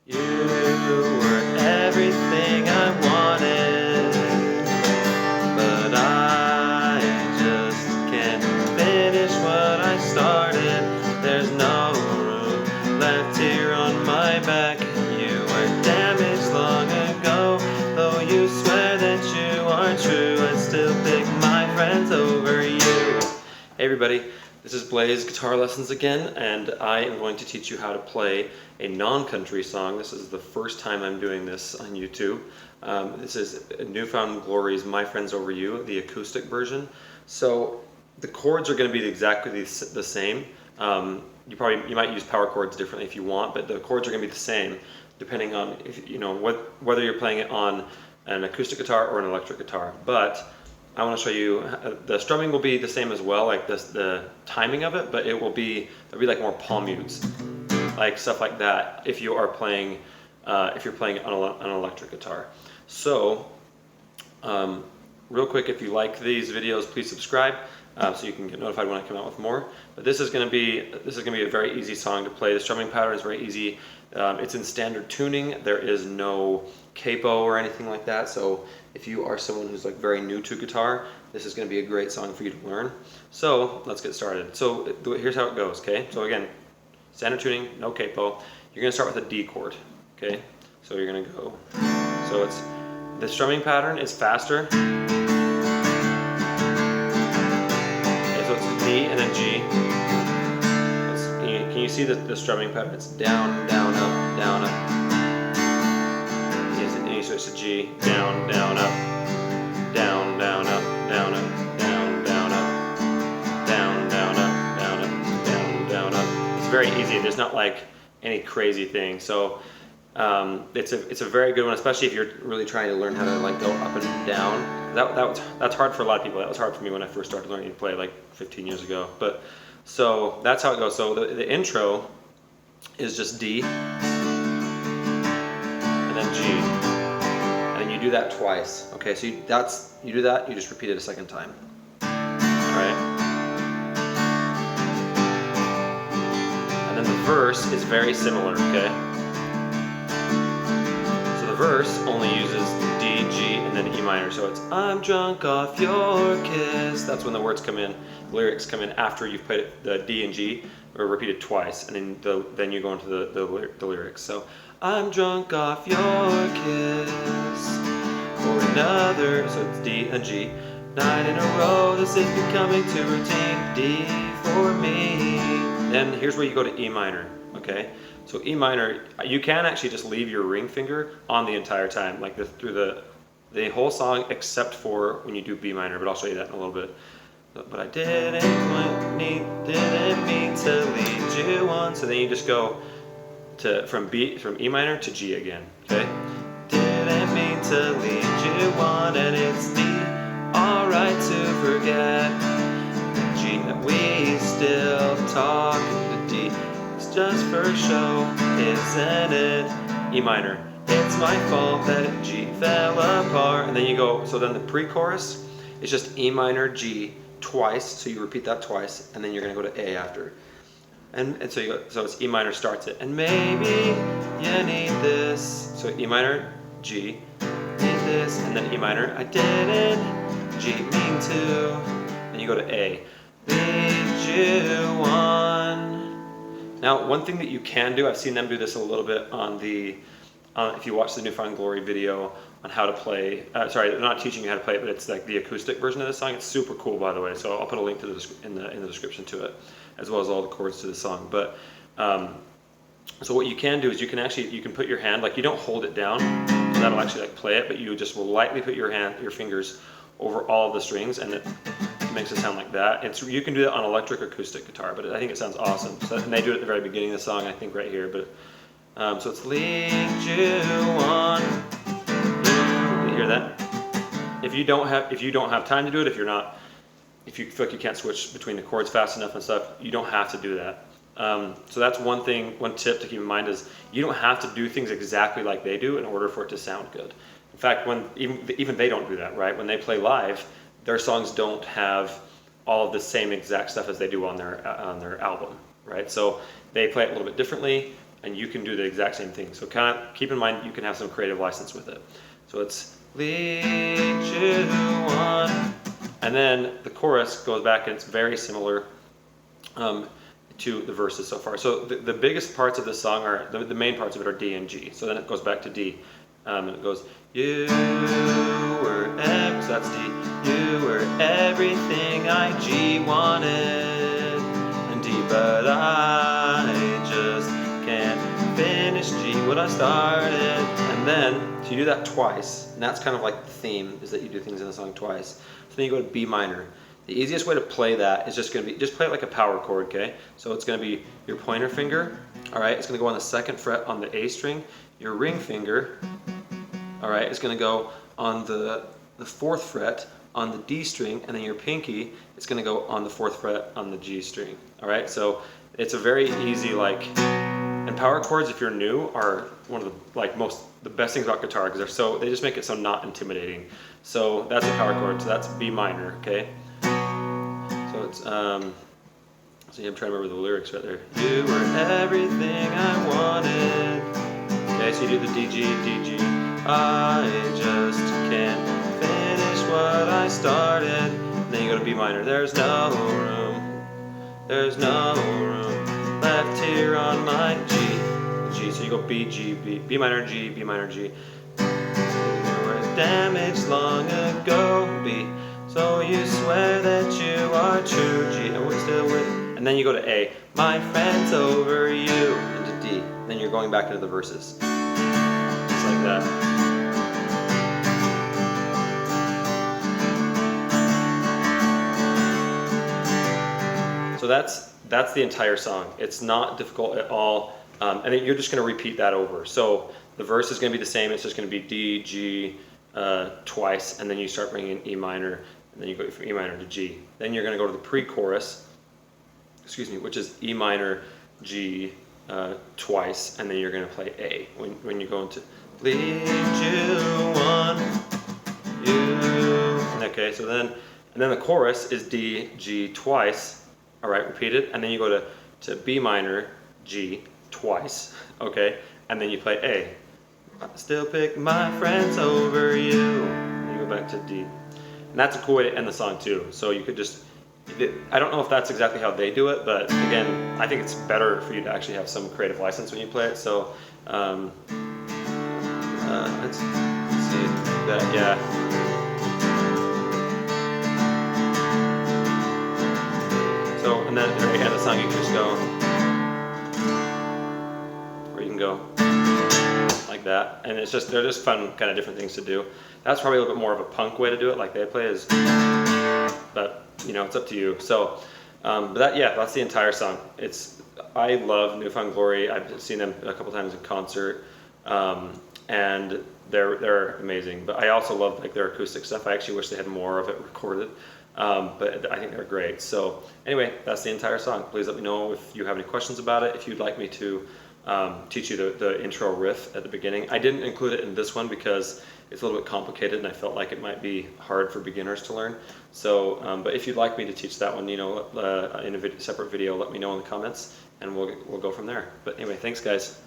You were everything I wanted, but I just can't finish what I started. There's no room left here on my back. You were damaged long ago, though you swear that you are true. I still pick my friends over you. Hey everybody, this is Blaze Guitar Lessons again, and I am going to teach you how to play a non-country song. This is the first time I'm doing this on YouTube. This is Newfound Glory's My Friends Over You, the acoustic version. So the chords are going to be exactly the same. You might use power chords differently if you want, but the chords are going to be the same depending on whether you're playing it on an acoustic guitar or an electric guitar. But I want to show you, the strumming will be the same as well, like the timing of it, but there'll be like more palm mutes, like stuff like that if you are playing, if you're playing on an electric guitar. So, real quick, if you like these videos, please subscribe so you can get notified when I come out with more. But this is going to be a very easy song to play. The strumming pattern is very easy. It's in standard tuning. There is no capo or anything like that. So if you are someone who's like very new to guitar, this is going to be a great song for you to learn. So let's get started. So here's how it goes. Okay. So again, standard tuning, no capo. You're going to start with a D chord. Okay. So you're going to go. So the strumming pattern is faster. So it's D and then G. Can you see the strumming pattern? It's down, down, up, down, up. Yes, and you switch to G, down, down, up, down, down, up, down, up, down, down, up, down, down, up, down, up, down, down, up. It's very easy. There's not like any crazy thing. So it's a very good one, especially if you're really trying to learn how to like go up and down. That's hard for a lot of people. That was hard for me when I first started learning to play like 15 years ago. But so that's how it goes. So the intro is just D and then G, and you do that twice. Okay, so you do that. You just repeat it a second time. All right. And then the verse is very similar. Okay. The verse only uses D, G, and then E minor. So it's I'm drunk off your kiss. That's when the words come in. The lyrics come in after you've played the D and G, or repeated twice, and then you go into the lyrics. So I'm drunk off your kiss for another. So it's D and G. Night in a row. This is becoming too routine. D for me. Then here's where you go to E minor. Okay. So E minor, you can actually just leave your ring finger on the entire time, like through the whole song, except for when you do B minor. But I'll show you that in a little bit. But I didn't mean to lead you on. So then you just go from E minor to G again. Okay. Didn't mean to lead you on, and it's D. All right to forget the G that we still talk. The D. Just for show, isn't it? E minor. It's my fault that G fell apart. And then you go, so then the pre-chorus is just E minor, G twice. So you repeat that twice, and then you're gonna go to A after. And so you go, so it's E minor starts it. And maybe you need this. So E minor, G, need this, and then E minor. I didn't, G mean to. Then you go to A. Lead you on. Now, one thing that you can do, I've seen them do this a little bit on if you watch the Newfound Glory video on how to play, sorry, they're not teaching you how to play it, but it's like the acoustic version of the song. It's super cool, by the way, so I'll put a link to in the description to it, as well as all the chords to the song. But, so what you can do is you can put your hand, like you don't hold it down, so that'll actually like play it, but you just will lightly put your fingers over all of the strings, and it makes it sound like that. You can do that on electric or acoustic guitar, but I think it sounds awesome. So, and they do it at the very beginning of the song, I think right here. But so it's lead you on. You hear that? If you don't have time to do it, if you feel like you can't switch between the chords fast enough and stuff, you don't have to do that. So that's one tip to keep in mind is you don't have to do things exactly like they do in order for it to sound good. In fact, even they don't do that, right? When they play live, their songs don't have all of the same exact stuff as they do on their album, right? So they play it a little bit differently. and you can do the exact same thing. So kind of keep in mind you can have some creative license with it. So it's lead you on, and then the chorus goes back and it's very similar to the verses so far. So the biggest parts of the song are, the main parts of it are D and G. So then it goes back to D, and it goes, you were, so that's D, you were everything I G wanted, and D, but I just can't finish G what I started. And then, so you do that twice, and that's kind of like the theme, is that you do things in the song twice. So then you go to B minor. The easiest way to play that is just going to be, just play it like a power chord, okay? So it's going to be your pointer finger, all right? It's going to go on the 2nd fret on the A string. Your ring finger, all right, is going to go on the 4th fret on the D string, and then your pinky is going to go on the 4th fret on the G string, all right? So it's a very easy, like, and power chords, if you're new, are one of the, like, the best things about guitar, because they just make it so not intimidating. So that's a power chord, so that's B minor, okay? So it's, see, I'm trying to remember the lyrics right there. You were everything I wanted. Okay, so you do the D, G, D, G. I just can't finish what I started. And then you go to B minor. There's no room left here on my G. G, so you go B, G, B, B minor, G, B minor, G. You were damaged long ago, B. So you swear that you are true, G, and we're still with, and then you go to A, my friend's over you, into D, then you're going back into the verses, just like that. So that's the entire song. It's not difficult at all, and then you're just going to repeat that over. So the verse is going to be the same, it's just going to be D, G, twice, and then you start bringing in E minor, and then you go from E minor to G. Then you're going to go to the pre-chorus, which is E minor, G, twice, and then you're going to play A. When you go into lead you on, you. Okay, so then the chorus is D, G twice. All right, repeat it, and then you go to B minor, G twice. Okay, and then you play A. I still pick my friends over you. And you go back to D. And that's a cool way to end the song too. So you could just, I don't know if that's exactly how they do it, but again, I think it's better for you to actually have some creative license when you play it. So let's see that, yeah. So, and then at the very end of the song, you can just go, or you can go like that, and it's just, they're just fun, kind of different things to do. That's probably a little bit more of a punk way to do it, like they play is, but you know, it's up to you. So, but that's the entire song. I love New Found Glory. I've seen them a couple times in concert, and they're amazing. But I also love like their acoustic stuff. I actually wish they had more of it recorded, but I think they're great. So anyway, that's the entire song. Please let me know if you have any questions about it. If you'd like me to teach you the intro riff at the beginning. I didn't include it in this one because it's a little bit complicated and I felt like it might be hard for beginners to learn. So, but if you'd like me to teach that one, you know, in a separate video, let me know in the comments and we'll go from there. But anyway, thanks guys.